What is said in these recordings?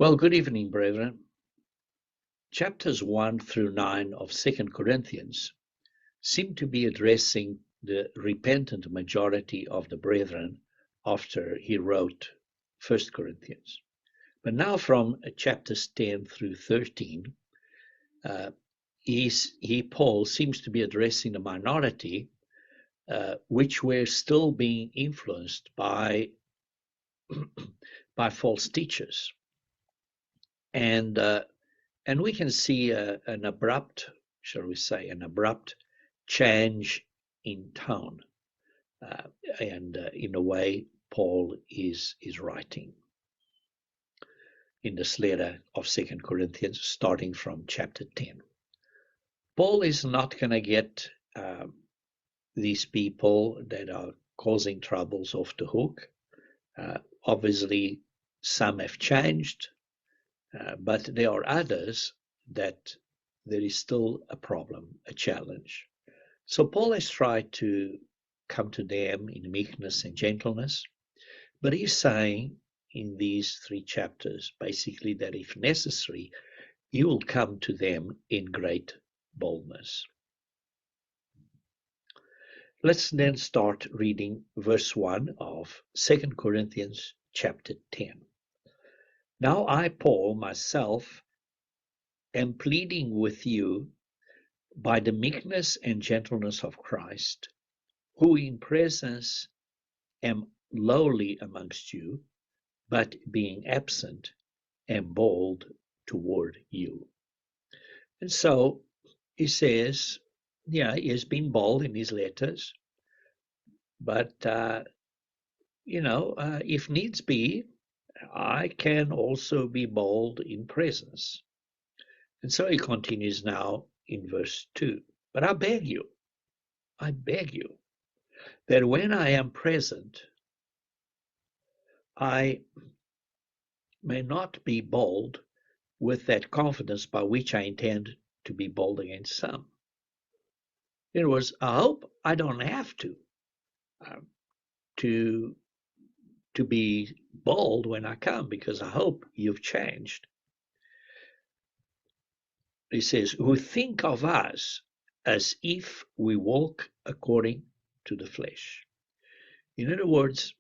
Well, good evening, brethren. Chapters 1 through 9 of 2 Corinthians seem to be addressing the repentant majority of the brethren after he wrote 1 Corinthians. But now from chapters 10 through 13, Paul seems to be addressing the minority which were still being influenced by false teachers. And we can see an abrupt, shall we say, an abrupt change in tone, and in a way Paul is writing in this letter of 2 Corinthians, starting from chapter 10. Paul is not going to get these people that are causing troubles off the hook. Obviously, some have changed. But there are others that there is still a problem, a challenge. So Paul has tried to come to them in meekness and gentleness, but he's saying in these 3 chapters basically that if necessary, he will come to them in great boldness. Let's then start reading verse 1 of 2 Corinthians chapter 10. Now I, Paul, myself, am pleading with you by the meekness and gentleness of Christ, who in presence am lowly amongst you, but being absent am bold toward you. And so he says, he has been bold in his letters, but if needs be, I can also be bold in presence. And so he continues now in verse 2. But I beg you, that when I am present, I may not be bold with that confidence by which I intend to be bold against some. In other words, I hope I don't have to be bold when I come, because I hope you've changed. He says, who think of us as if we walk according to the flesh. In other words,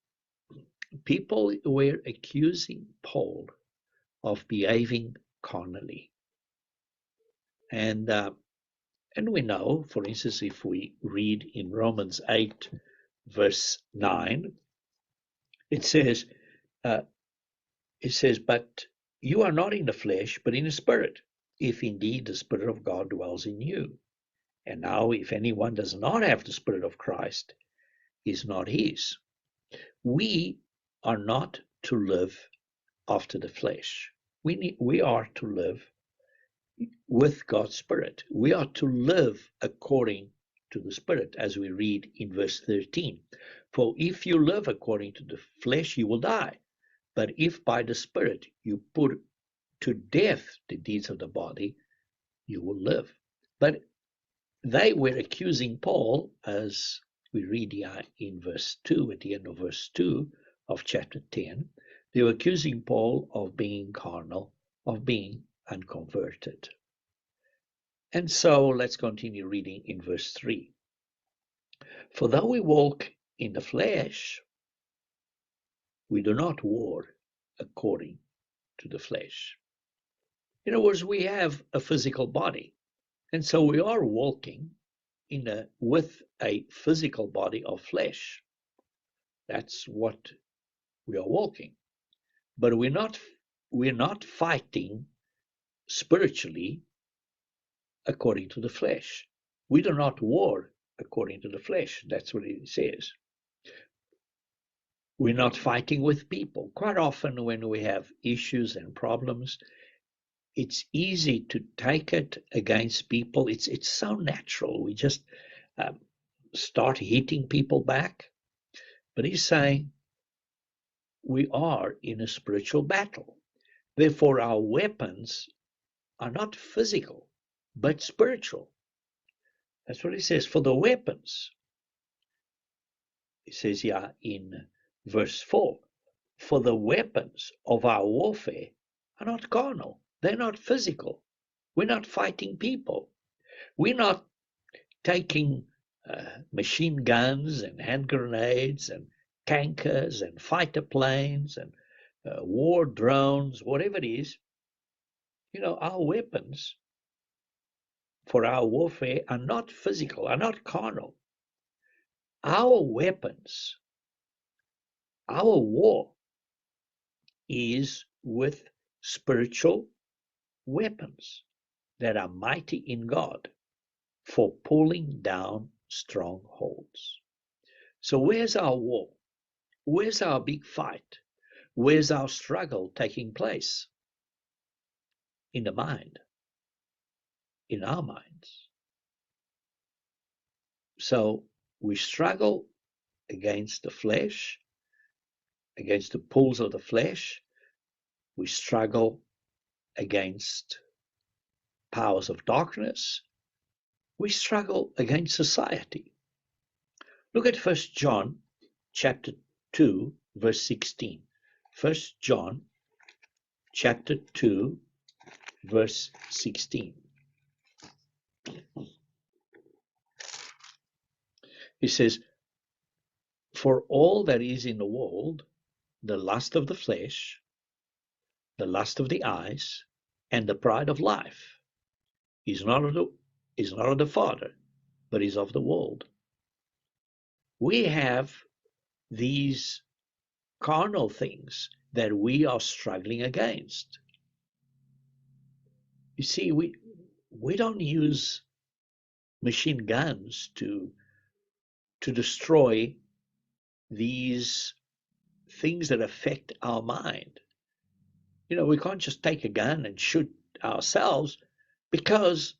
people were accusing Paul of behaving carnally. And we know, for instance, if we read in Romans 8, verse 9, it says, but you are not in the flesh, but in the Spirit, if indeed the Spirit of God dwells in you. And now, if anyone does not have the Spirit of Christ, he is not his. We are not to live after the flesh. We are to live with God's Spirit. We are to live according to the Spirit, as we read in verse 13. For if you live according to the flesh, you will die. But if by the Spirit you put to death the deeds of the body, you will live. But they were accusing Paul, as we read here in verse 2, at the end of verse 2 of chapter 10, they were accusing Paul of being carnal, of being unconverted. And so let's continue reading in verse 3. For though we walk in the flesh, we do not war according to the flesh. In other words, we have a physical body, and so we are walking with a physical body of flesh. That's what we are walking. But we're not fighting spiritually according to the flesh. We do not war according to the flesh. That's what it says. We're not fighting with people. Quite often when we have issues and problems, it's easy to take it against people. It's so natural. We just start hitting people back. But he's saying we are in a spiritual battle. Therefore, our weapons are not physical, but spiritual. That's what he says. For the weapons, he says here in verse 4, for the weapons of our warfare are not carnal. They're not physical. We're not fighting people. We're not taking machine guns and hand grenades and tankers and fighter planes and war drones, whatever it is. Our weapons for our warfare are not physical, are not carnal. Our weapons, our war is with spiritual weapons that are mighty in God for pulling down strongholds. So where's our war? Where's our big fight? Where's our struggle taking place? In the mind, in our minds. So we struggle against the flesh, against the pulls of the flesh. We struggle against powers of darkness. We struggle against society. Look at 1 John chapter 2, verse 16. 1 John chapter 2, verse 16. He says, "For all that is in the world, the lust of the flesh, the lust of the eyes, and the pride of life, is not of the Father, but is of the world." We have these carnal things that we are struggling against. You see, we don't use machine guns to destroy these things that affect our mind. We can't just take a gun and shoot ourselves, because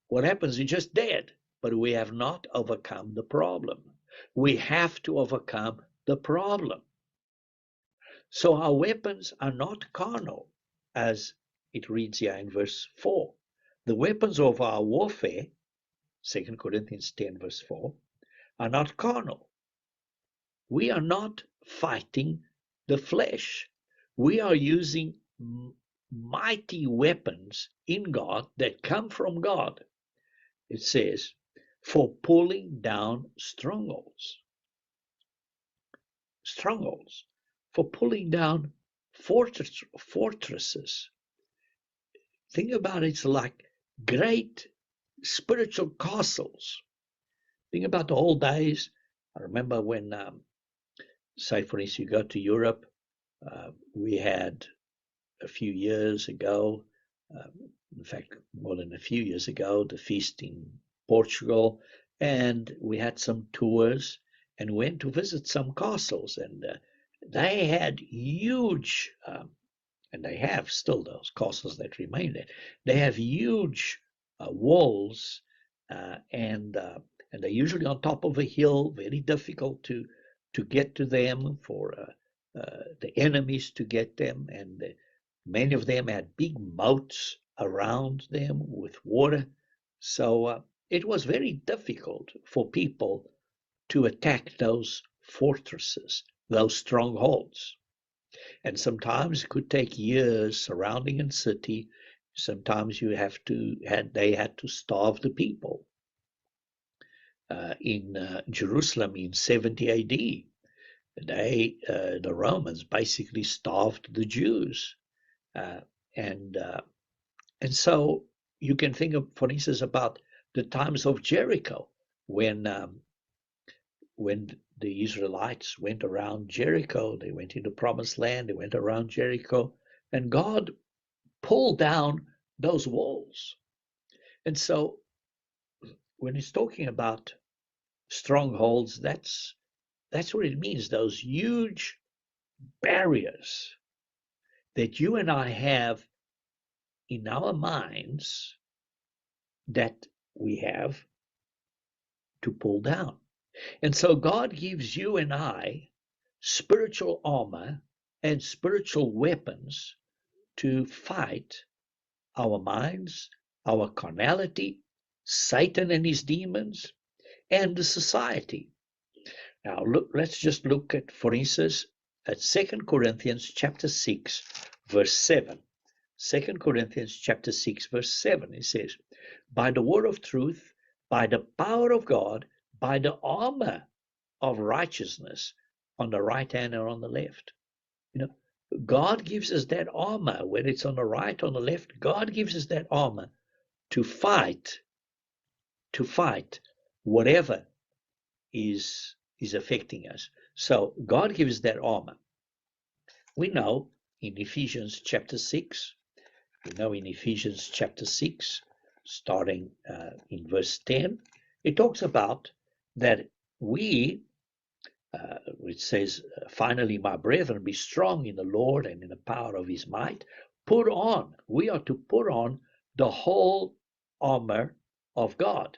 what happens is just dead. But we have not overcome the problem. We have to overcome the problem. So our weapons are not carnal, as it reads here in verse 4. The weapons of our warfare, 2 Corinthians 10, verse 4, are not carnal. We are not fighting the flesh. We are using mighty weapons in God that come from God. It says, for pulling down strongholds. Strongholds. For pulling down fortresses. Think about it, it's like great spiritual castles. Think about the old days. I remember when, say for instance, you go to Europe, we had a few years ago, in fact, more than a few years ago, the feast in Portugal, and we had some tours and went to visit some castles, and they had huge, and they have still those castles that remain there. They have huge walls, and they're usually on top of a hill, very difficult to get to them, for the enemies to get them, and many of them had big moats around them with water. So it was very difficult for people to attack those fortresses, those strongholds. And sometimes it could take years surrounding a city. Sometimes they had to starve the people. In Jerusalem in 70 AD, the Romans basically starved the Jews. And so you can think of, for instance, about the times of Jericho, when the Israelites went around Jericho. They went into Promised Land. They went around Jericho, and God pulled down those walls. And so when he's talking about strongholds, that's what it means, those huge barriers that you and I have in our minds that we have to pull down. And so God gives you and I spiritual armor and spiritual weapons to fight our minds, our carnality, Satan and his demons, and the society. Now let's just look at, for instance, at 2 Corinthians chapter 6, verse 7. 2 Corinthians chapter 6, verse 7, it says, by the word of truth, by the power of God, by the armor of righteousness on the right hand and on the left. You know, God gives us that armor, whether it's on the right or on the left. God gives us that armor to fight whatever is affecting us. So God gives that armor. We know in Ephesians chapter 6, starting in verse 10, it talks about that it says, finally, my brethren, be strong in the Lord and in the power of his might. We are to put on the whole armor of God,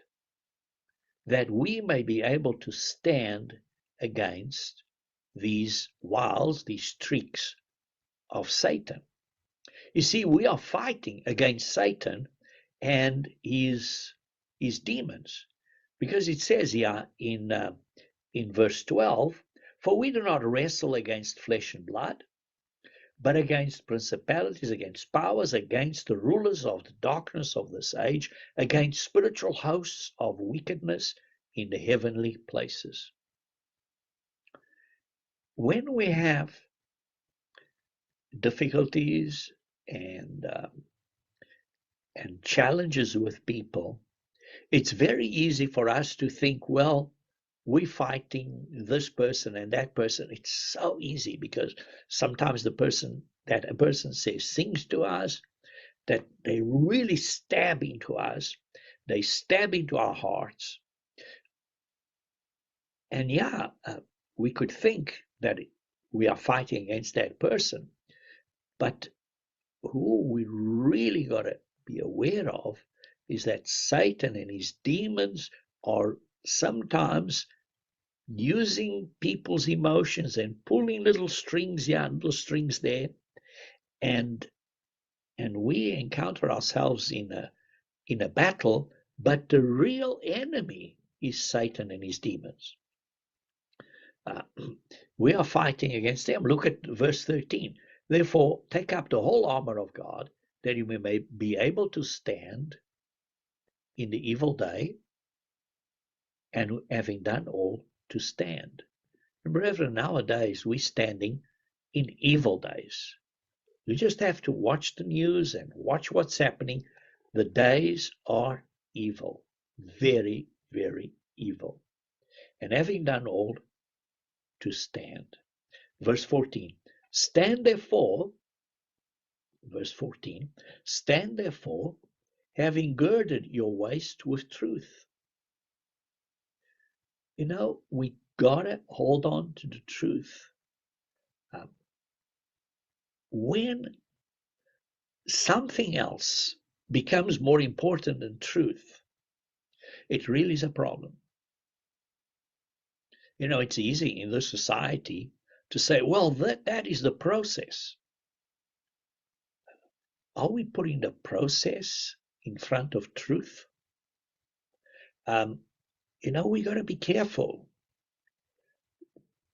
that we may be able to stand against these wiles, these tricks of Satan. You see, we are fighting against Satan and his demons, because it says here in verse 12, for we do not wrestle against flesh and blood, but against principalities, against powers, against the rulers of the darkness of this age, against spiritual hosts of wickedness in the heavenly places. When we have difficulties and challenges with people, it's very easy for us to think, well, we're fighting this person and that person. It's so easy because sometimes a person says things to us that they really stab into us. They stab into our hearts. And we could think that we are fighting against that person. But who we really got to be aware of is that Satan and his demons are sometimes using people's emotions and pulling little strings here and little strings there, and we encounter ourselves in a battle, but the real enemy is Satan and his demons. We are fighting against them. Look at verse 13. Therefore, take up the whole armor of God, that you may be able to stand in the evil day, and having done all, to stand. And brethren, nowadays we're standing in evil days. You just have to watch the news and watch what's happening. The days are evil, very, very evil. And having done all, to stand. Verse 14, stand therefore, having girded your waist with truth. You know, we gotta hold on to the truth. When something else becomes more important than truth, it really is a problem. You know, it's easy in this society to say, well, that is the process. Are we putting the process in front of truth? You know, we got to be careful.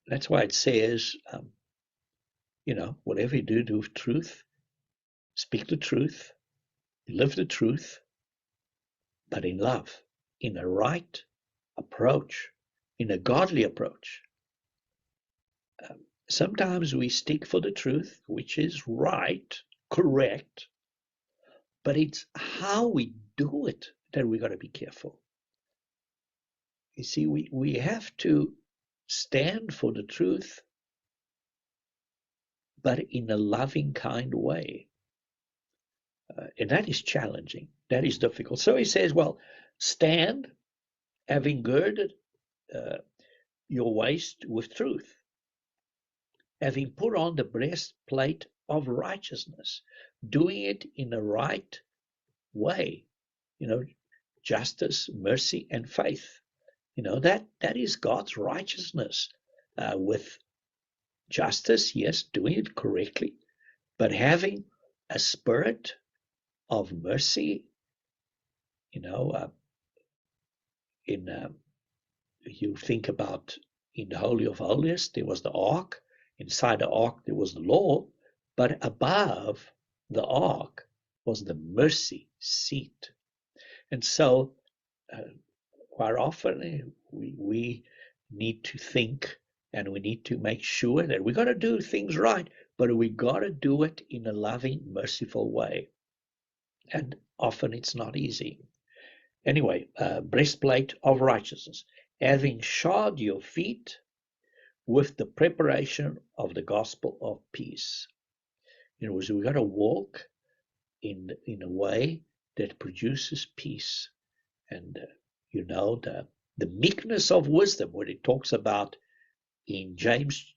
That's why it says, you know, whatever you do with truth, speak the truth, live the truth, but in love, in a right approach, in a godly approach. Sometimes we stick for the truth, which is right, correct, but it's how we do it that we got to be careful. You see, we have to stand for the truth, but in a loving, kind way. And that is challenging. That is difficult. So he says, well, stand, having girded your waist with truth, having put on the breastplate of righteousness, doing it in the right way, you know, justice, mercy, and faith. You know, that is God's righteousness, with justice, yes, doing it correctly, but having a spirit of mercy. You know, you think about in the Holy of Holies, there was the ark. Inside the ark, there was the law, but above the ark was the mercy seat. And so quite often we need to think, and we need to make sure that we got to do things right, but we got to do it in a loving, merciful way. And often it's not easy. Anyway, breastplate of righteousness, having shod your feet with the preparation of the gospel of peace. In other words, we got to walk in a way that produces peace. And the meekness of wisdom, what it talks about in James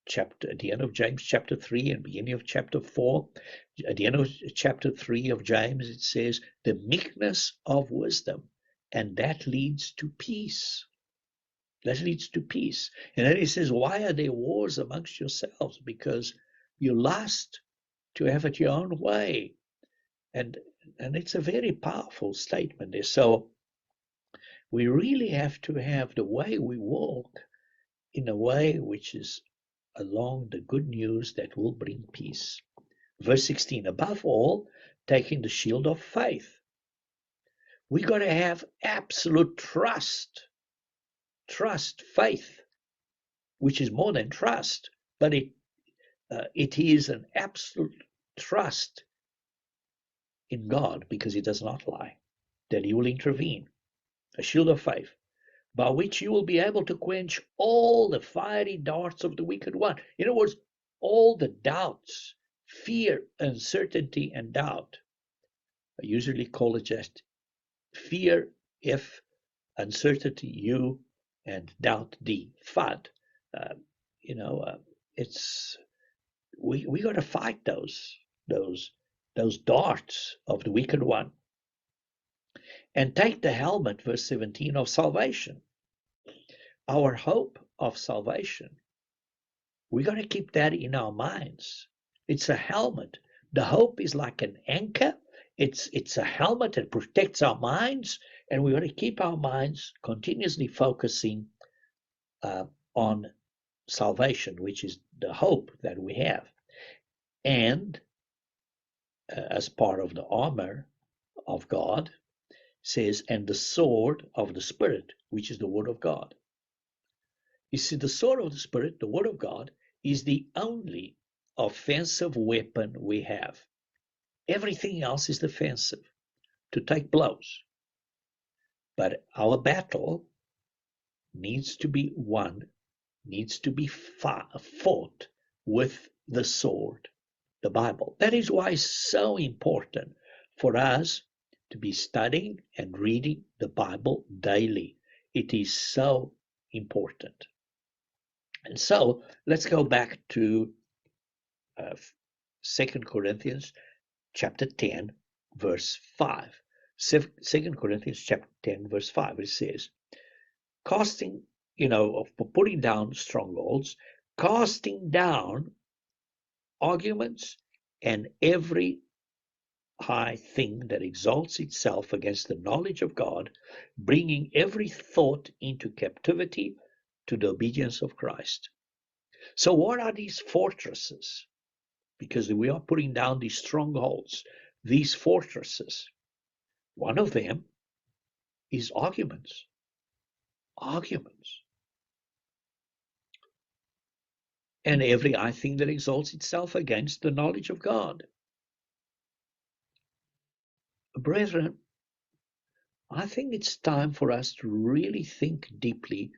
chapter, at the end of James chapter 3 and beginning of chapter 4, at the end of chapter 3 of James, it says the meekness of wisdom, and that leads to peace. That leads to peace. And then he says, why are there wars amongst yourselves? Because you lust to have it your own way. And it's a very powerful statement there. So we really have to have the way we walk in a way which is along the good news that will bring peace. Verse 16, above all, taking the shield of faith. We got to have absolute trust, faith, which is more than trust, but it is an absolute trust in God, because he does not lie, that he will intervene. A shield of faith, by which you will be able to quench all the fiery darts of the wicked one. In other words, all the doubts, fear, uncertainty, and doubt. I usually call it just fear, F, uncertainty, U, and doubt, D, FUD. It's we got to fight those darts of the wicked one. And take the helmet, verse 17, of salvation. Our hope of salvation. We got to keep that in our minds. It's a helmet. The hope is like an anchor. It's a helmet that protects our minds, and we got to keep our minds continuously focusing on salvation, which is the hope that we have. And as part of the armor of God, says, and the sword of the Spirit, which is the Word of God. You see, the sword of the Spirit, the Word of God, is the only offensive weapon we have. Everything else is defensive, to take blows. But our battle needs to be won, needs to be fought with the sword, the Bible. That is why it's so important for us to be studying and reading the Bible daily. It is so important. And so let's go back to 2 Corinthians chapter 10, verse 5. 2 Corinthians chapter 10, verse 5, it says, casting, putting down strongholds, casting down arguments and every high thing that exalts itself against the knowledge of God, bringing every thought into captivity to the obedience of Christ. So what are these fortresses? Because we are putting down these strongholds, these fortresses. One of them is arguments. Arguments. And every high thing that exalts itself against the knowledge of God. Brethren, I think it's time for us to really think deeply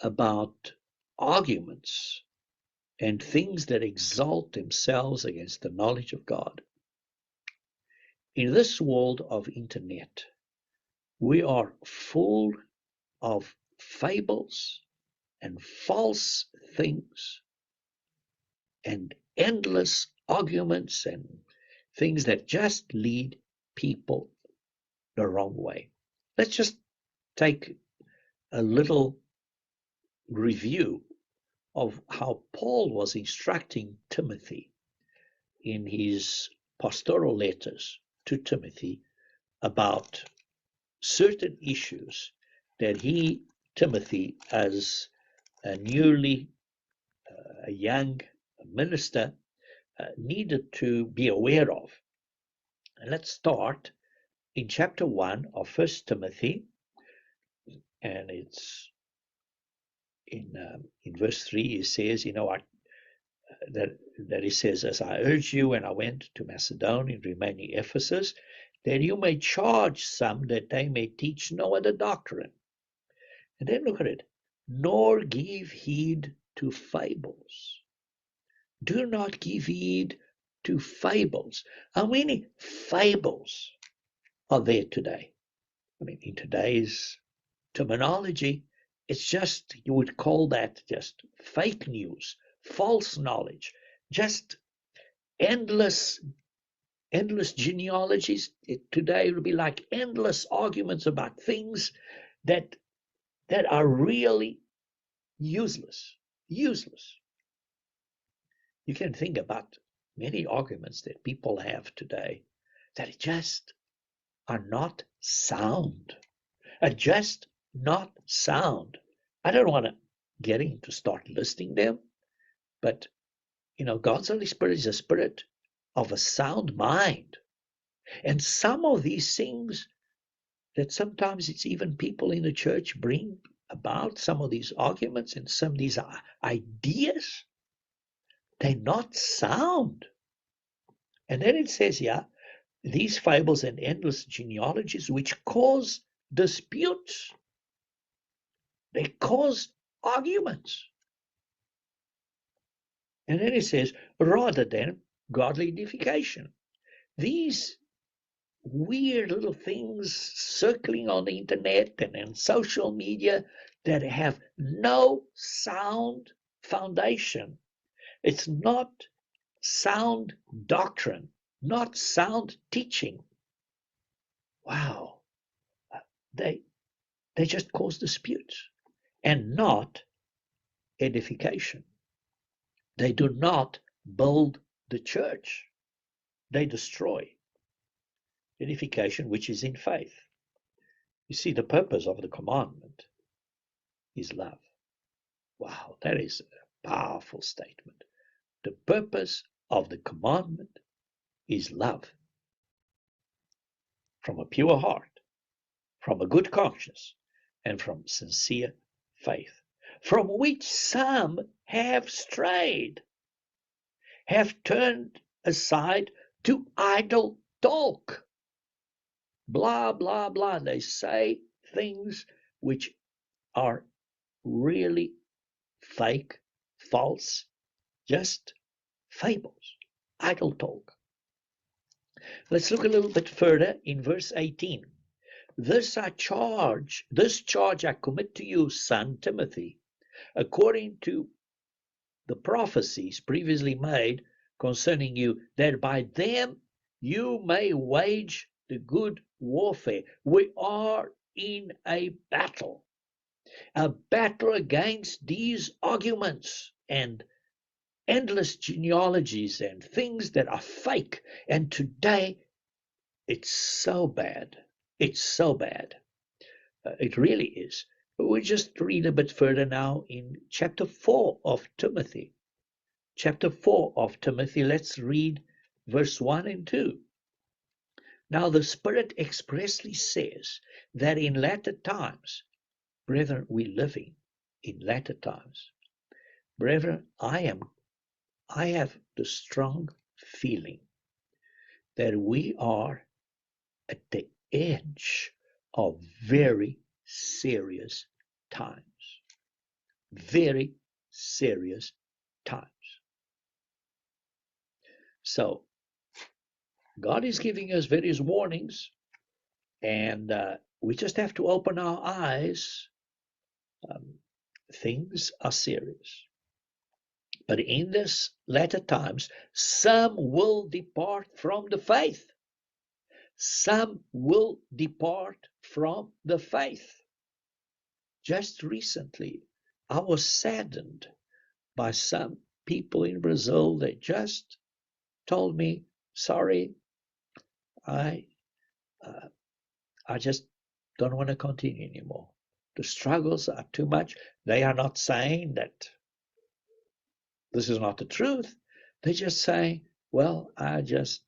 about arguments and things that exalt themselves against the knowledge of God. In this world of internet, we are full of fables and false things and endless arguments and things that just lead people the wrong way. Let's just take a little review of how Paul was instructing Timothy in his pastoral letters to Timothy about certain issues that Timothy, as a young minister, needed to be aware of. And let's start in chapter 1 of First Timothy, and it's in verse 3. It says, that it says, as I urge you when I went to Macedonia and remain in Ephesus, that you may charge some that they may teach no other doctrine. And then look at it. Nor give heed to fables. Do not give heed to fables. How many fables are there today? I mean, in today's terminology, it's just, you would call that just fake news, false knowledge, just endless genealogies. Today it would be like endless arguments about things that are really useless. You can think about many arguments that people have today that just are not sound, are just not sound. I don't want to get into start listing them, but God's Holy Spirit is a spirit of a sound mind. And some of these things that sometimes it's even people in the church bring about, some of these arguments and some of these ideas, they're not sound. And then it says, these fables and endless genealogies which cause disputes, they cause arguments. And then it says, rather than godly edification. These weird little things circling on the internet and in social media that have no sound foundation. It's not sound doctrine, not sound teaching. Wow. They just cause disputes and not edification. They do not build the church. They destroy edification, which is in faith. You see, the purpose of the commandment is love. Wow, that is a powerful statement. The purpose of the commandment is love. From a pure heart, from a good conscience, and from sincere faith, from which some have strayed, have turned aside to idle talk. Blah, blah, blah. They say things which are really fake, false, just fables, idle talk. Let's look a little bit further in verse 18. This charge I commit to you, son Timothy, according to the prophecies previously made concerning you, that by them you may wage the good warfare. We are in a battle against these arguments and endless genealogies and things that are fake. And today, it's so bad. It's so bad. It really is. But we just read a bit further now in chapter 4 of Timothy. Chapter 4 of Timothy, let's read verse 1 and 2. Now the Spirit expressly says that in latter times, brethren, we're living in latter times. Brethren, I have the strong feeling that we are at the edge of very serious times. Very serious times. So, God is giving us various warnings, and we just have to open our eyes. Things are serious. But in this latter times, some will depart from the faith. Some will depart from the faith. Just recently, I was saddened by some people in Brazil that just told me, sorry, I just don't want to continue anymore. The struggles are too much. They are not saying that this is not the truth. They're just saying, well, I just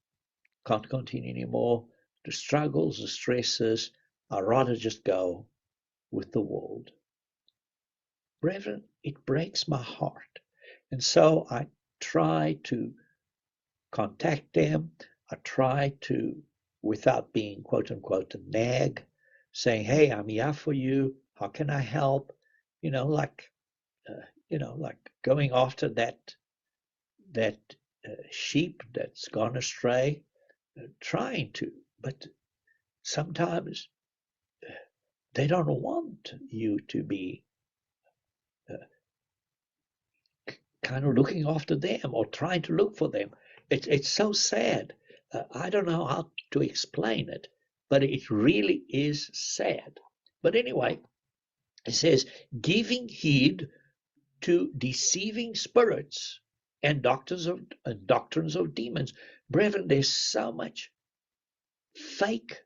can't continue anymore. The struggles, the stresses, I'd rather just go with the world. Brethren, it breaks my heart. And so I try to contact them. I try to, without being quote unquote a nag, saying, hey, I'm here for you. How can I help? You know, like, like going after that sheep that's gone astray, trying to, but sometimes they don't want you to be uh, kind of looking after them or trying to look for them. It's so sad. I don't know how to explain it, but it really is sad. But anyway, it says, giving heed to deceiving spirits and doctrines of demons. Brethren, there's so much fake,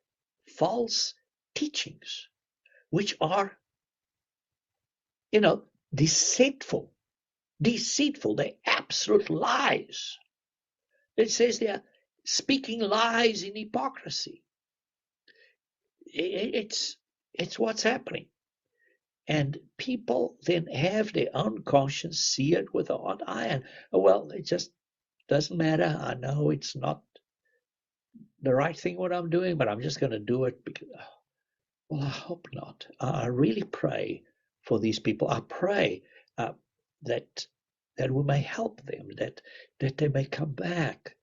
false teachings, which are, deceitful. Deceitful. They're absolute lies. It says they're speaking lies in hypocrisy. It's what's happening. And people then have their own conscience seared with a hot iron. Well, it just doesn't matter. I know it's not the right thing what I'm doing, but I'm just going to do it because, well, I hope not. I really pray for these people. I pray that we may help them, that they may come back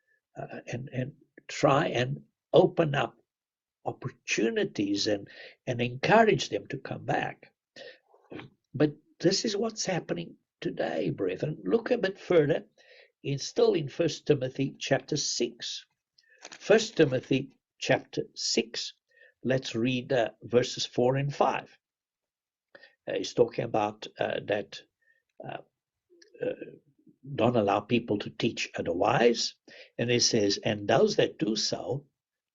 and try and open up opportunities and encourage them to come back. But this is what's happening today, brethren. Look a bit further. Still in 1 Timothy chapter 6. 1 Timothy chapter 6. Let's read verses 4 and 5. He's talking about that don't allow people to teach otherwise. And he says, and those that do so,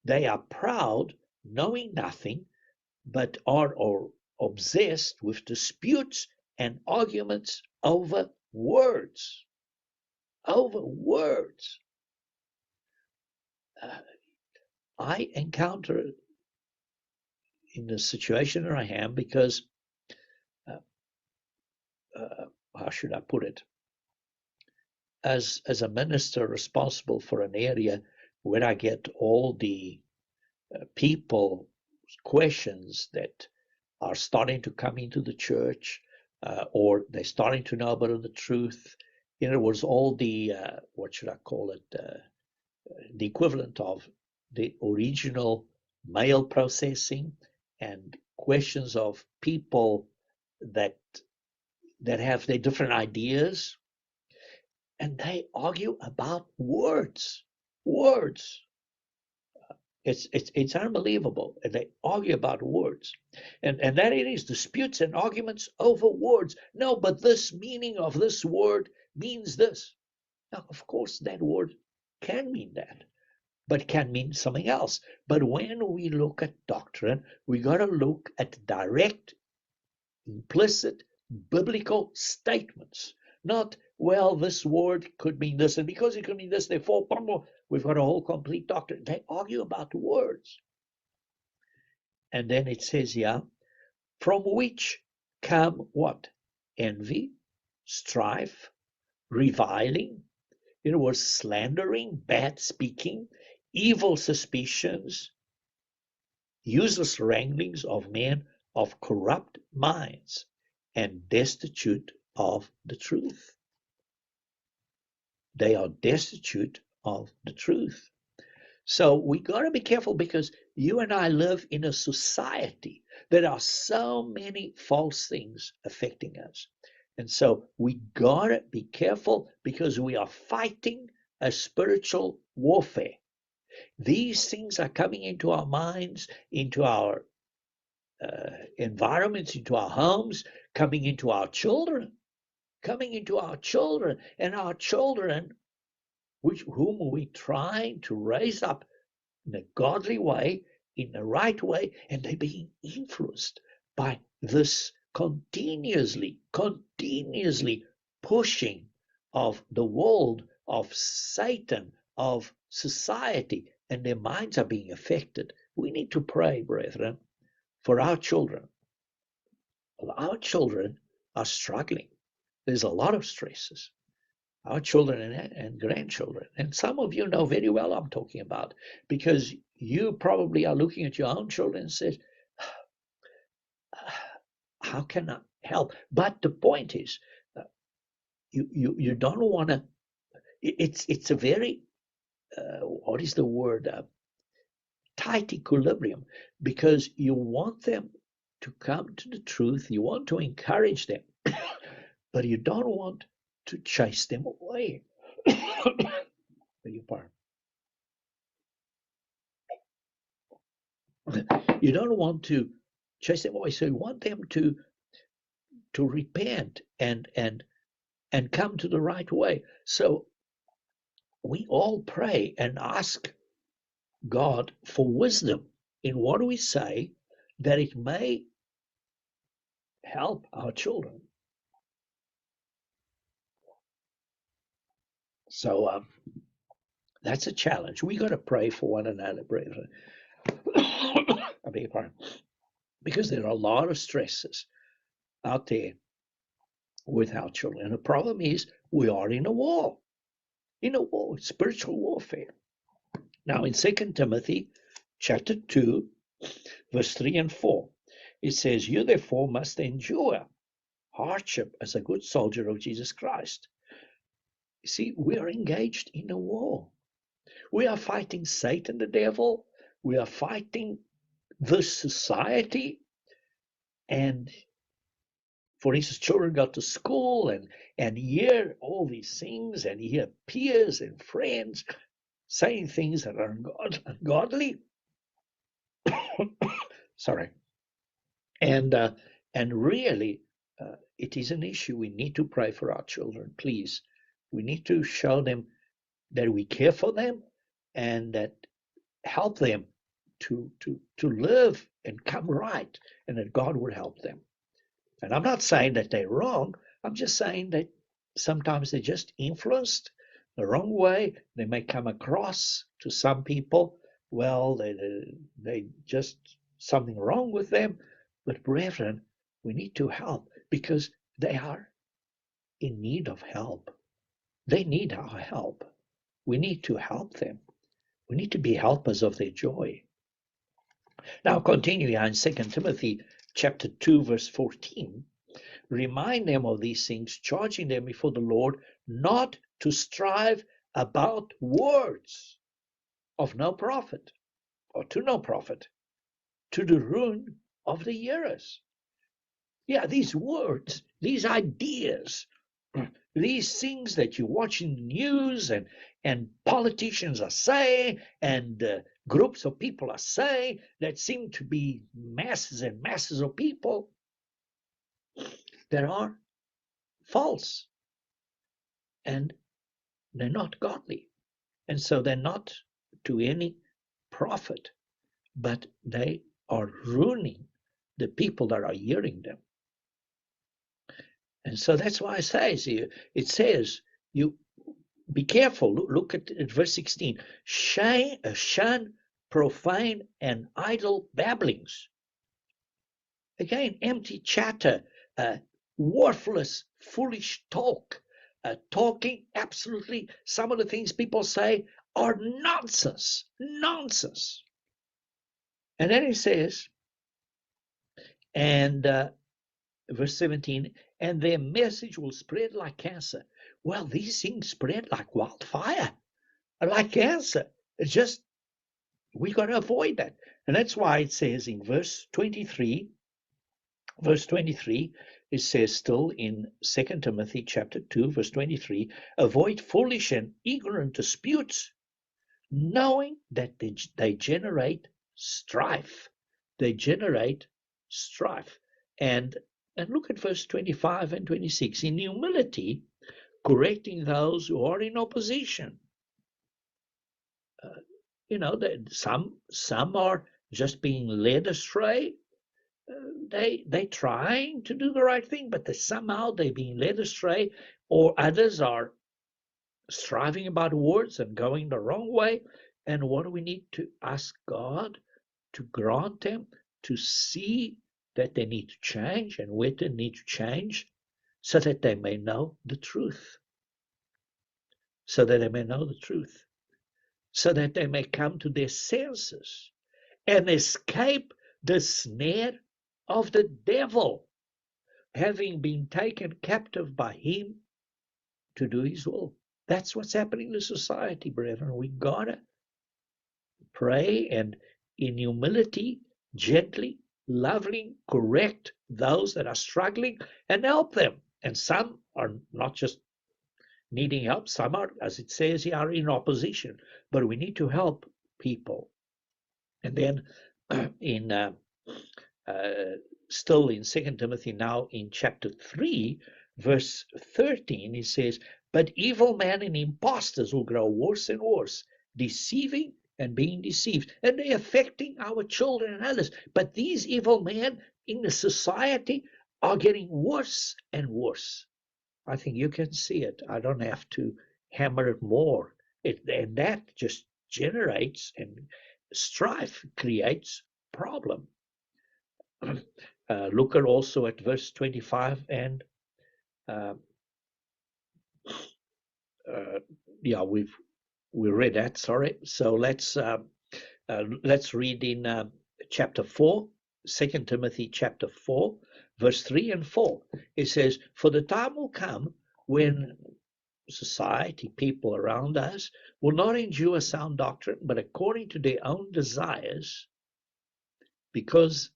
they are proud, knowing nothing, but are obsessed with disputes and arguments over words. Over words. I encounter it in the situation that I am because, how should I put it? As a minister responsible for an area where I get all the people questions that are starting to come into the church, or they're starting to know about the truth. In other words, all the what should I call it? The equivalent of the original mail processing and questions of people that have their different ideas, and they argue about words. Words. It's unbelievable. And they argue about words. And that it is disputes and arguments over words. No, but this meaning of this word means this. Now, of course, that word can mean that, but can mean something else. But when we look at doctrine, we got to look at direct, implicit, biblical statements. Not, well, this word could mean this, and because it could mean this, therefore, we've got a whole complete doctrine. They argue about words. And then it says here, from which come what? Envy, strife, reviling, it was slandering, bad speaking, evil suspicions, useless wranglings of men of corrupt minds and destitute of the truth. They are destitute of the truth. So we got to be careful because you and I live in a society that are so many false things affecting us. And so we got to be careful because we are fighting a spiritual warfare. These things are coming into our minds, into our environments, into our homes, coming into our children, and our children, whom we try to raise up in a godly way, in the right way, and they're being influenced by this continuously pushing of the world of Satan, of society, and their minds are being affected. We need to pray, brethren, for our children. Our children are struggling. There's a lot of stresses. Our children and grandchildren. And some of you know very well I'm talking about, because you probably are looking at your own children and says, how can I help? But the point is, you don't want to. It's a very what is the word? Tight equilibrium, because you want them to come to the truth. You want to encourage them, but you don't want to chase them away. You don't want to chase them away. So you want them to repent and come to the right way. So we all pray and ask God for wisdom in what we say, that it may help our children. So that's a challenge. We got to pray for one another, brethren. I beg your pardon. Because there are a lot of stresses out there with our children. And the problem is we are in a war, spiritual warfare. Now in 2 Timothy chapter 2, verse 3 and 4, it says, you therefore must endure hardship as a good soldier of Jesus Christ. You see, we are engaged in a war. We are fighting Satan, the devil. We are fighting this society. And for instance, children go to school and hear all these things, and hear peers and friends saying things that are ungodly. Sorry. And really, it is an issue. We need to pray for our children, please. We need to show them that we care for them and that help them to live and come right, and that God will help them. And I'm not saying that they're wrong. I'm just saying that sometimes they're just influenced the wrong way. They may come across to some people, well, they just something wrong with them. But brethren, we need to help, because they are in need of help. They need our help. We need to help them. We need to be helpers of their joy. Now, continuing in 2 Timothy chapter 2, verse 14, remind them of these things, charging them before the Lord not to strive about words of no profit, or to no profit, to the ruin of the hearers. Yeah, these words, these ideas, these things that you watch in the news and politicians are saying, and groups of people are saying, that seem to be masses and masses of people that are false, and they're not godly. And so they're not to any profit, but they are ruining the people that are hearing them. And so that's why I say, it says, you be careful. Look at verse 16. Shun profane and idle babblings. Again, empty chatter, worthless, foolish talk, talking absolutely, some of the things people say are nonsense. Nonsense. And then he says, and verse 17, and their message will spread like cancer. Well, these things spread like wildfire, like cancer. It's just, we got to avoid that. And that's why it says in verse 23, it says still in 2 Timothy chapter 2, verse 23, avoid foolish and ignorant disputes, knowing that they generate strife. They generate strife. And look at verse 25 and 26. In humility, correcting those who are in opposition. Some are just being led astray. They trying to do the right thing, but somehow they're being led astray, or others are striving about words and going the wrong way. And what do we need to ask God to grant them to see that they need to change and where they need to change so that they may know the truth, so that they may know the truth, so that they may come to their senses and escape the snare of the devil, having been taken captive by him to do his will. That's what's happening in society, brethren. We gotta pray and in humility, gently, lovingly correct those that are struggling and help them. And some are not just needing help, some are, as it says here, are in opposition. But we need to help people. And then in still in 2 Timothy, now in chapter 3, verse 13, it says, but evil men and impostors will grow worse and worse, deceiving and being deceived, and they're affecting our children and others. But these evil men in the society are getting worse and worse. I think you can see it. I don't have to hammer it more. And that just generates, and strife creates problem. Look at also at verse 25 and yeah, we read that. Sorry. So let's read in chapter 4, 2 Timothy chapter 4, verse 3 and 4. It says, for the time will come when society, people around us, will not endure sound doctrine, but according to their own desires, because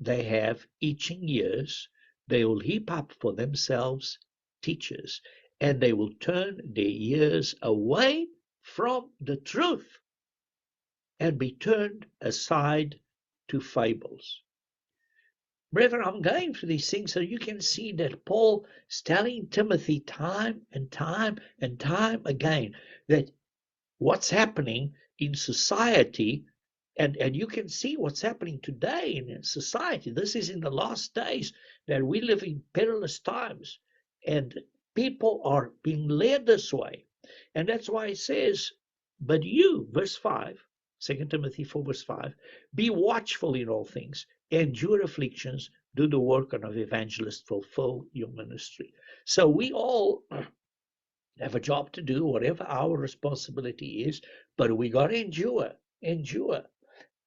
they have itching ears, they will heap up for themselves teachers, and they will turn their ears away from the truth and be turned aside to fables. Brethren, I'm going through these things so you can see that Paul is telling Timothy time and time and time again that what's happening in society, and you can see what's happening today in society. This is in the last days that we live in perilous times, and people are being led this way. And that's why it says, but you, verse 5, 2 Timothy 4, verse 5, be watchful in all things, endure afflictions, do the work of evangelist, fulfill your ministry. So we all have a job to do, whatever our responsibility is, but we got to endure,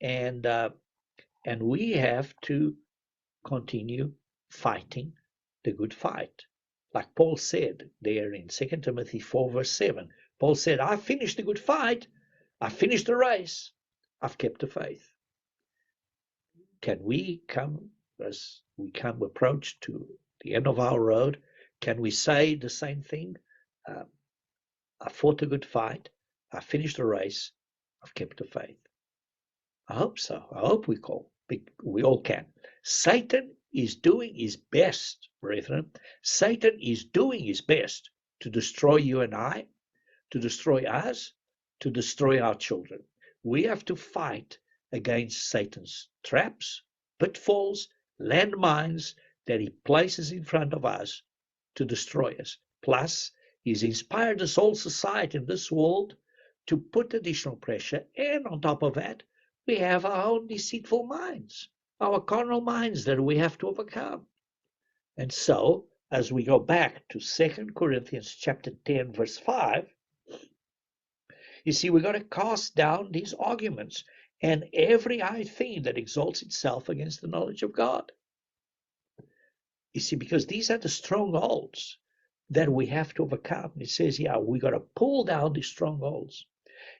and we have to continue fighting the good fight. Like Paul said there in 2 Timothy 4, verse 7, Paul said, I finished the good fight, I finished the race, I've kept the faith. Can we come, as we come approach to the end of our road, can we say the same thing? I fought a good fight, I finished the race, I've kept the faith. I hope so. I hope we all can. Satan is doing his best, brethren. Satan is doing his best to destroy you and I, to destroy us, to destroy our children. We have to fight against Satan's traps, pitfalls, landmines that he places in front of us to destroy us. Plus, he's inspired this whole society in this world to put additional pressure, and on top of that, we have our own deceitful minds, our carnal minds that we have to overcome. And so, as we go back to 2 Corinthians chapter 10, verse 5, you see, we've got to cast down these arguments and every high thing that exalts itself against the knowledge of God. You see, because these are the strongholds that we have to overcome. It says, yeah, we got to pull down these strongholds.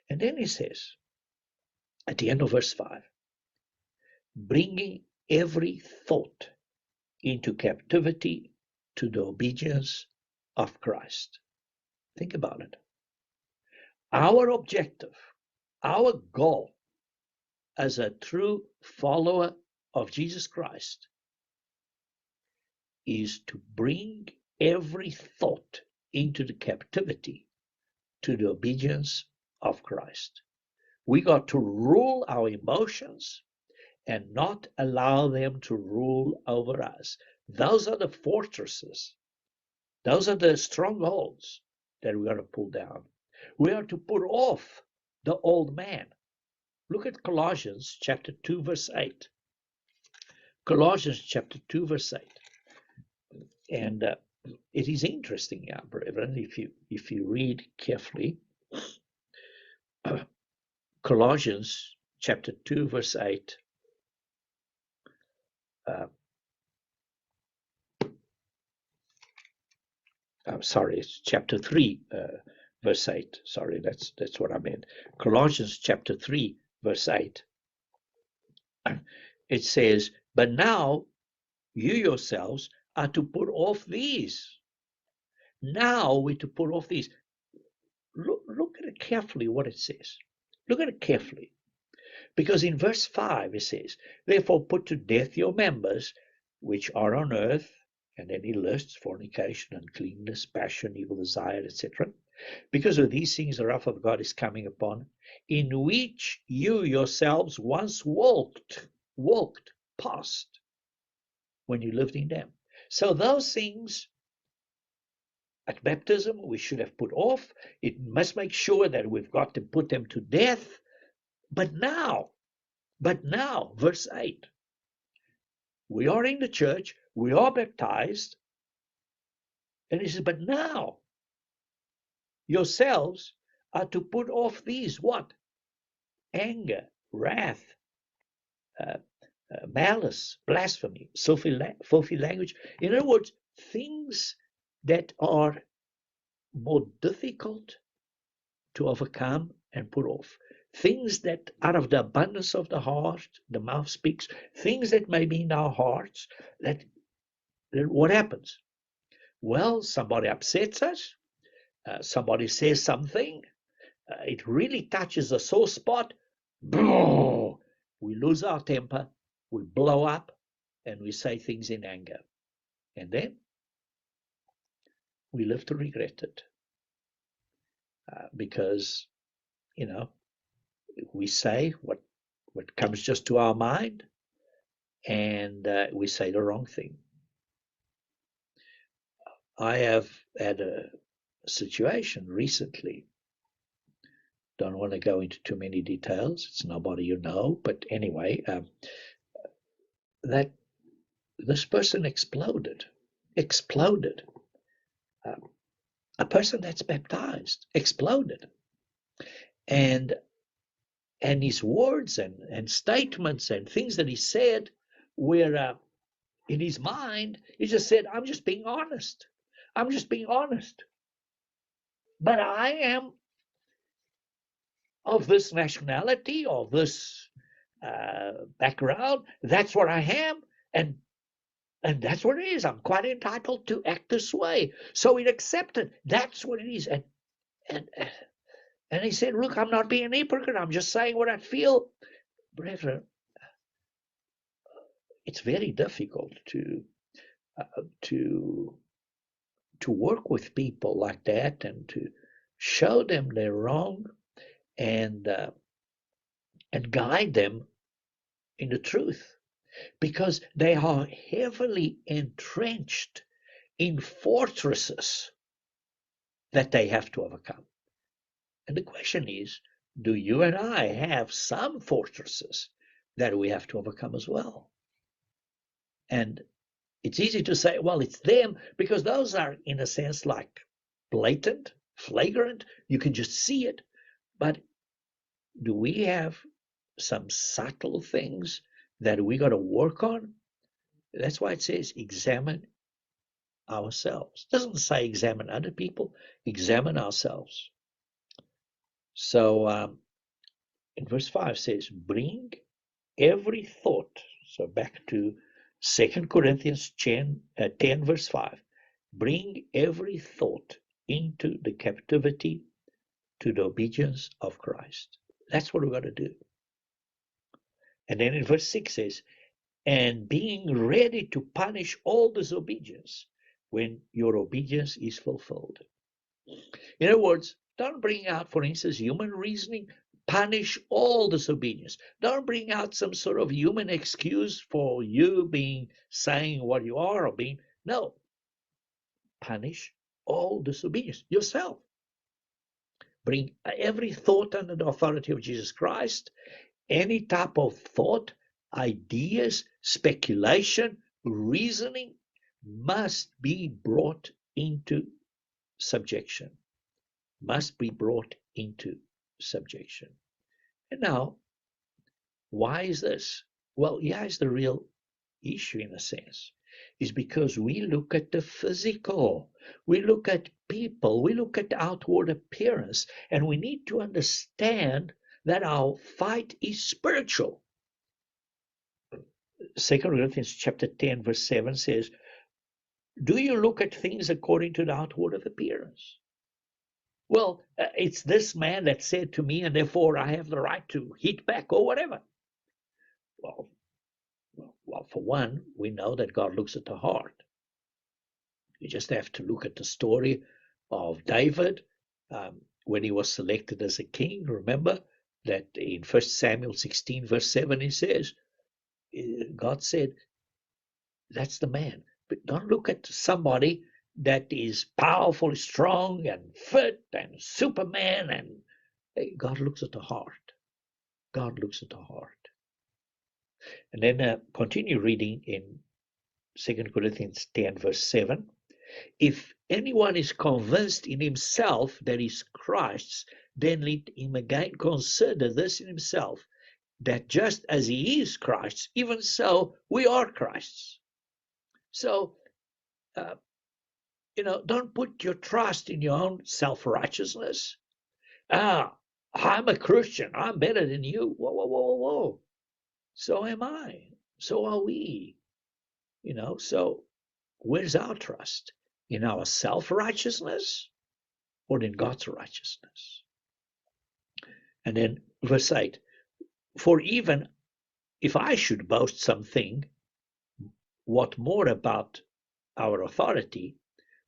And then he says, at the end of verse 5, bringing every thought into captivity to the obedience of Christ. Think about it. Our objective, our goal as a true follower of Jesus Christ is to bring every thought into the captivity to the obedience of Christ. We got to rule our emotions and not allow them to rule over us. Those are the fortresses. Those are the strongholds that we are to pull down. We are to put off the old man. Look at Colossians chapter 2, verse 8. Colossians chapter 2, verse 8. And it is interesting, brethren, if you read carefully, Colossians chapter 2, verse 8. Sorry, it's chapter 3, verse 8. Sorry, that's what I meant. Colossians chapter 3, verse 8. It says, but now you yourselves are to put off these. Now we're to put off these. Look at it carefully, what it says. Look at it carefully. Because in verse 5 it says, therefore put to death your members which are on earth, and any lusts, fornication, uncleanness, passion, evil desire, etc. Because of these things the wrath of God is coming upon, in which you yourselves once walked past when you lived in them. So those things at baptism we should have put off. It must make sure that we've got to put them to death. But now, verse 8, we are in the church, we are baptized, and he says, but now yourselves are to put off these, what? Anger, wrath, malice, blasphemy, filthy language. In other words, things that are more difficult to overcome and put off. Things that out of the abundance of the heart, the mouth speaks, things that may be in our hearts, that what happens? Well, somebody upsets us, somebody says something, it really touches a sore spot, we lose our temper, we blow up, and we say things in anger. And then we live to regret it. Because, we say what comes just to our mind, and we say the wrong thing. I have had a situation recently. Don't want to go into too many details. It's nobody you know. But anyway, that this person exploded. A person that's baptized exploded. And his words and statements and things that he said were in his mind, he just said, I'm just being honest. I'm just being honest. But I am of this nationality, of this background. That's what I am. And that's what it is. I'm quite entitled to act this way. So he accepted. That's what it is. And he said, look, I'm not being a hypocrite. I'm just saying what I feel. Brethren, it's very difficult to work with people like that and to show them they're wrong and guide them in the truth, because they are heavily entrenched in fortresses that they have to overcome. And the question is, do you and I have some fortresses that we have to overcome as well? And it's easy to say, well, it's them, because those are, in a sense, like blatant, flagrant. You can just see it. But do we have some subtle things that we got to work on? That's why it says examine ourselves. It doesn't say examine other people, examine ourselves. So in verse 5 says, bring every thought. So back to 2 Corinthians 10, verse 5. Bring every thought into the captivity to the obedience of Christ. That's what we've got to do. And then in verse 6 says, and being ready to punish all disobedience when your obedience is fulfilled. In other words, don't bring out, for instance, human reasoning. Punish all disobedience. Don't bring out some sort of human excuse for you saying what you are or being. No. Punish all disobedience yourself. Bring every thought under the authority of Jesus Christ. Any type of thought, ideas, speculation, reasoning must be brought into subjection. Must be brought into subjection. And now, why is this? Well, here's the real issue in a sense, is because we look at the physical, we look at people, we look at outward appearance, and we need to understand that our fight is spiritual. 2 Corinthians chapter 10 verse 7 says, do you look at things according to the outward appearance? Well, it's this man that said to me, and therefore I have the right to hit back or whatever. Well, for one, we know that God looks at the heart. You just have to look at the story of David when he was selected as a king. Remember that in 1 Samuel 16 verse 7 he says, God said, that's the man. But don't look at somebody that is powerful, strong, and fit, and Superman. And God looks at the heart. God looks at the heart. And then continue reading in 2 Corinthians 10 verse 7. If anyone is convinced in himself that is Christ's, then let him again consider this in himself, that just as he is Christ's, even so we are Christ's. So, don't put your trust in your own self-righteousness. I'm a Christian. I'm better than you. Whoa, whoa, whoa, whoa. So am I. So are we. So where's our trust? In our self-righteousness or in God's righteousness? And then verse 8, for even if I should boast something, what more about our authority,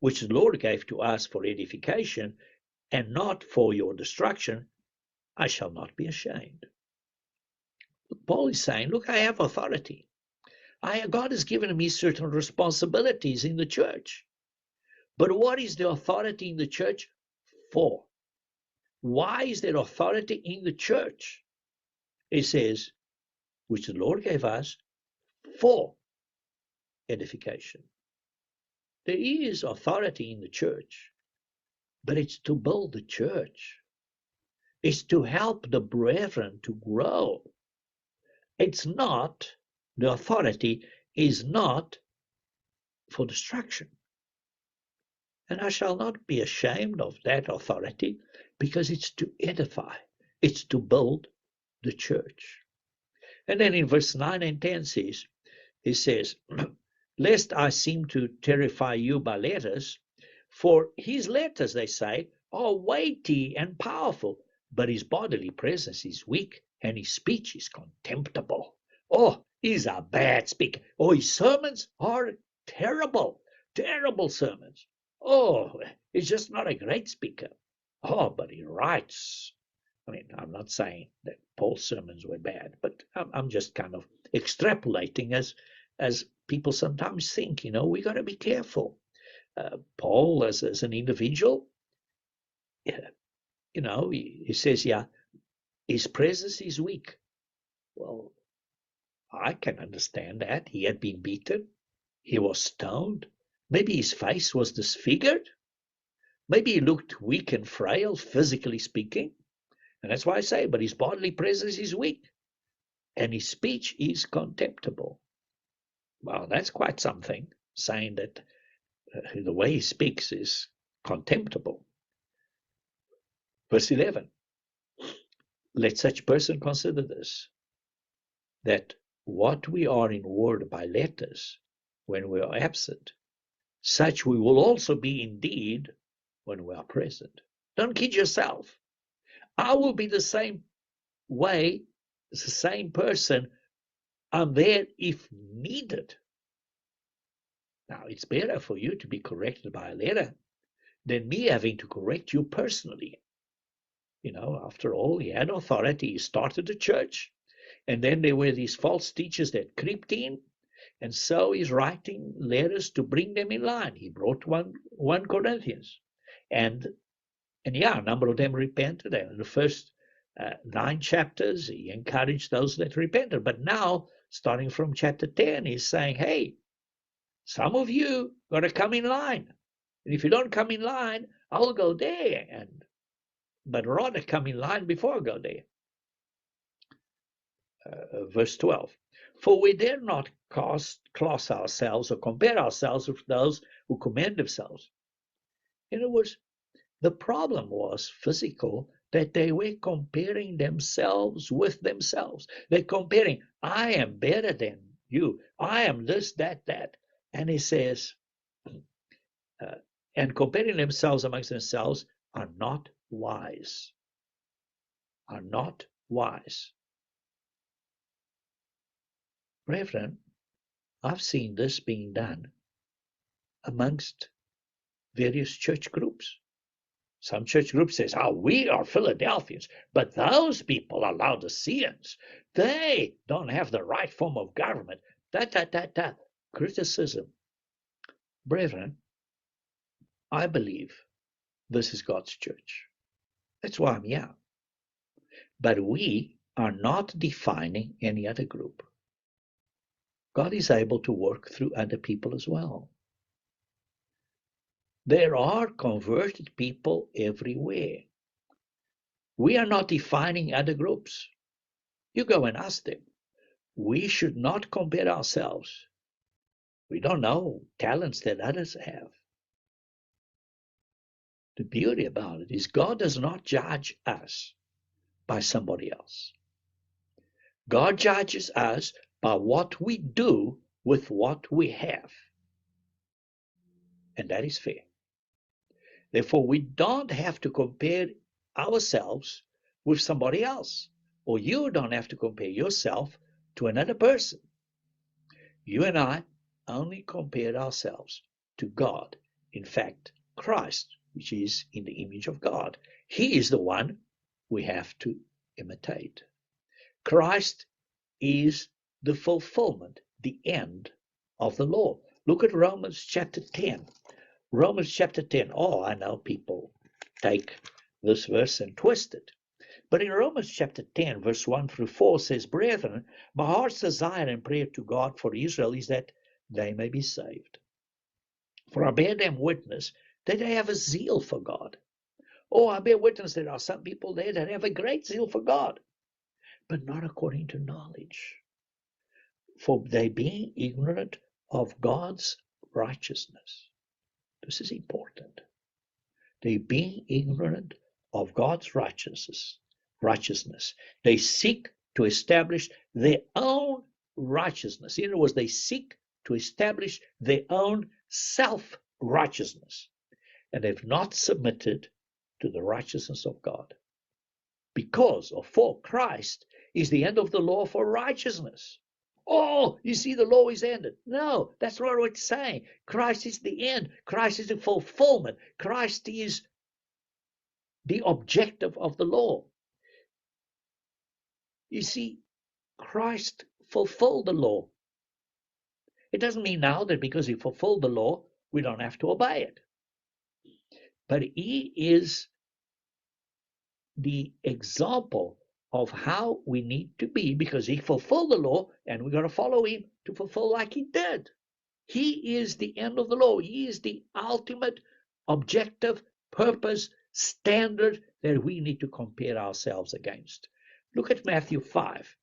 which the Lord gave to us for edification and not for your destruction, I shall not be ashamed. Paul is saying, look, I have authority. God has given me certain responsibilities in the church. But what is the authority in the church for? Why is there authority in the church? It says, which the Lord gave us for edification. There is authority in the church, but it's to build the church. It's to help the brethren to grow. It's not, the authority is not for destruction. And I shall not be ashamed of that authority, because it's to edify. It's to build the church. And then in verse 9 and 10 it says, lest I seem to terrify you by letters, for his letters, they say, are weighty and powerful, but his bodily presence is weak, and his speech is contemptible. Oh, he's a bad speaker. Oh, his sermons are terrible, terrible sermons. Oh, he's just not a great speaker. Oh, but he writes. I mean, I'm not saying that Paul's sermons were bad, but I'm just kind of extrapolating as people sometimes think. We got to be careful. Paul, as an individual, he says, yeah, his presence is weak. Well, I can understand that. He had been beaten. He was stoned. Maybe his face was disfigured. Maybe he looked weak and frail, physically speaking. And that's why I say, but his bodily presence is weak, and his speech is contemptible. Well, that's quite something, saying that the way he speaks is contemptible. Verse 11, let such person consider this, that what we are in word by letters when we are absent, such we will also be indeed when we are present. Don't kid yourself. I will be the same way, the same person. I'm there if needed. Now, it's better for you to be corrected by a letter than me having to correct you personally. After all, he had authority. He started a church, and then there were these false teachers that creeped in, and so he's writing letters to bring them in line. He brought 1 Corinthians, and And yeah, a number of them repented. And in the first 9 chapters, he encouraged those that repented. But now, starting from chapter 10, he's saying, hey, some of you got to come in line. And if you don't come in line, I'll go there. But rather come in line before I go there. Verse 12. For we dare not class ourselves or compare ourselves with those who commend themselves. In other words, the problem was physical, that they were comparing themselves with themselves. They're comparing, I am better than you. I am this, that, that. And he says, and comparing themselves amongst themselves are not wise. Are not wise. Brethren, I've seen this being done amongst various church groups. Some church groups says, oh, we are Philadelphians, but those people are Laodiceans. They don't have the right form of government. Criticism. Brethren, I believe this is God's church. That's why I'm here. But we are not defining any other group. God is able to work through other people as well. There are converted people everywhere. We are not defining other groups. You go and ask them. We should not compare ourselves. We don't know talents that others have. The beauty about it is God does not judge us by somebody else. God judges us by what we do with what we have. And that is fair. Therefore, we don't have to compare ourselves with somebody else. Or you don't have to compare yourself to another person. You and I only compare ourselves to God. In fact, Christ, which is in the image of God. He is the one we have to imitate. Christ is the fulfillment, the end of the law. Look at Romans chapter 10. Romans chapter 10. Oh, I know people take this verse and twist it. But in Romans chapter 10, verse 1 through 4 says, Brethren, my heart's desire and prayer to God for Israel is that they may be saved. For I bear them witness that they have a zeal for God. Oh, I bear witness there are some people there that have a great zeal for God, but not according to knowledge. For they being ignorant of God's righteousness. This is important. They being ignorant of God's righteousness. They seek to establish their own righteousness. In other words, they seek to establish their own self-righteousness. And they've not submitted to the righteousness of God. Because or for Christ is the end of the law for righteousness. Oh, you see, the law is ended. No, that's not what it's saying. Christ is the end. Christ is the fulfillment. Christ is the objective of the law. You see, Christ fulfilled the law. It doesn't mean now that because he fulfilled the law, we don't have to obey it. But he is the example of how we need to be because he fulfilled the law and we're going to follow him to fulfill like he did. He is the end of the law. He is the ultimate objective, purpose, standard that we need to compare ourselves against. Look at Matthew 5,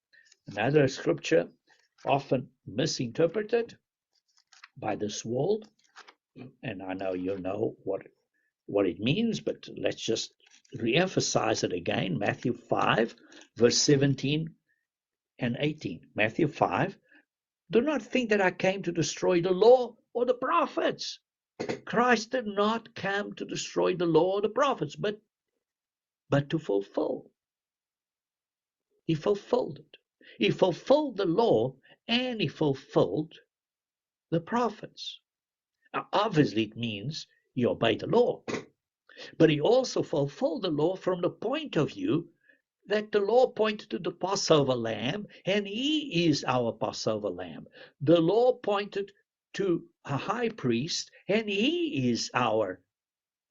another scripture often misinterpreted by this world. And I know you know what it means, but let's just re-emphasize it again. Matthew 5, verse 17 and 18. Matthew 5, do not think that I came to destroy the law or the prophets. Christ did not come to destroy the law or the prophets, but to fulfill. He fulfilled it. He fulfilled the law and he fulfilled the prophets. Now, obviously, it means he obeyed the law. But he also fulfilled the law from the point of view that the law pointed to the Passover lamb, and he is our Passover lamb. The law pointed to a high priest, and he is our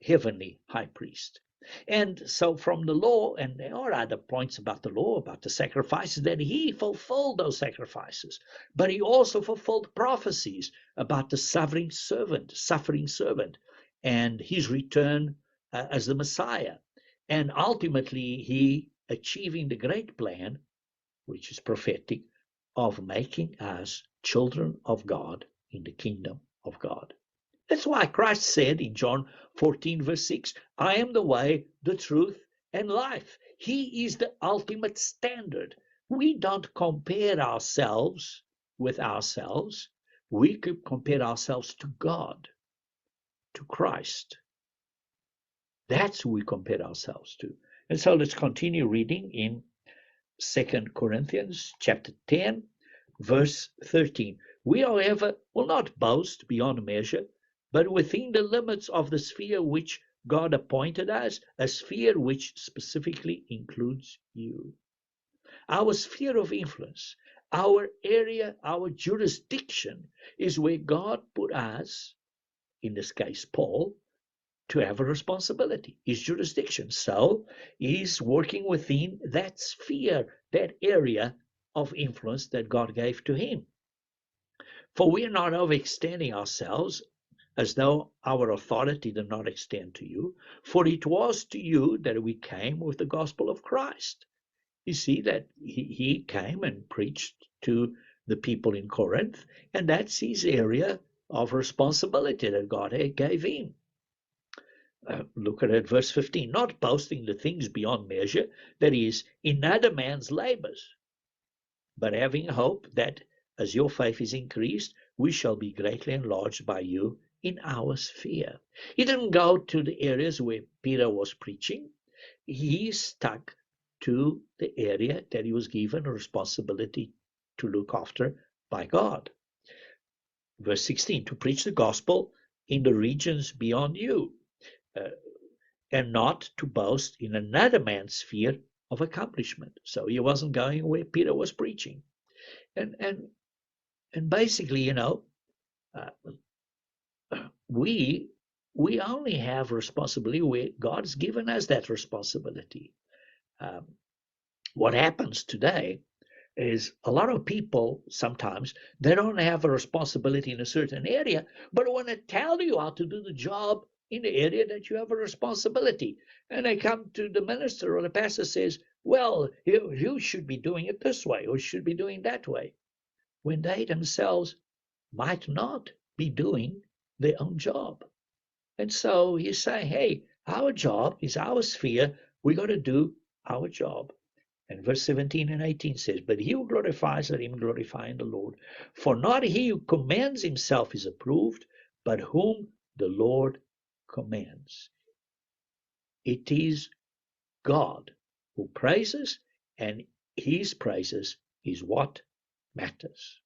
heavenly high priest. And so from the law, and there are other points about the law, about the sacrifices, that he fulfilled those sacrifices. But he also fulfilled prophecies about the suffering servant, and his return as the Messiah. And ultimately, he achieving the great plan, which is prophetic, of making us children of God in the kingdom of God. That's why Christ said in John 14, verse 6, I am the way, the truth, and life. He is the ultimate standard. We don't compare ourselves with ourselves. We could compare ourselves to God, to Christ. That's who we compare ourselves to. And so let's continue reading in 2 Corinthians chapter 10, verse 13. We, however, will not boast beyond measure, but within the limits of the sphere which God appointed us, a sphere which specifically includes you. Our sphere of influence, our area, our jurisdiction is where God put us, in this case, Paul, to have a responsibility, his jurisdiction. So he's working within that sphere, that area of influence that God gave to him. For we are not overextending ourselves as though our authority did not extend to you, for it was to you that we came with the gospel of Christ. You see that he came and preached to the people in Corinth, and that's his area of responsibility that God gave him. Look at it, verse 15, not boasting the things beyond measure, that is, in another man's labors, but having hope that as your faith is increased, we shall be greatly enlarged by you in our sphere. He didn't go to the areas where Peter was preaching. He stuck to the area that he was given a responsibility to look after by God. Verse 16, to preach the gospel in the regions beyond you. And not to boast in another man's sphere of accomplishment. So he wasn't going where Peter was preaching. And basically, we only have responsibility where God's given us that responsibility. What happens today is a lot of people sometimes they don't have a responsibility in a certain area, but want to tell you how to do the job in the area that you have a responsibility. And they come to the minister or the pastor says, well, you should be doing it this way or should be doing that way, when they themselves might not be doing their own job. And so you say, hey, our job is our sphere. We got to do our job. And verse 17 and 18 says, but he who glorifies, let him glorify in the Lord. For not he who commends himself is approved, but whom the Lord commands. It is God who praises, and his praises is what matters.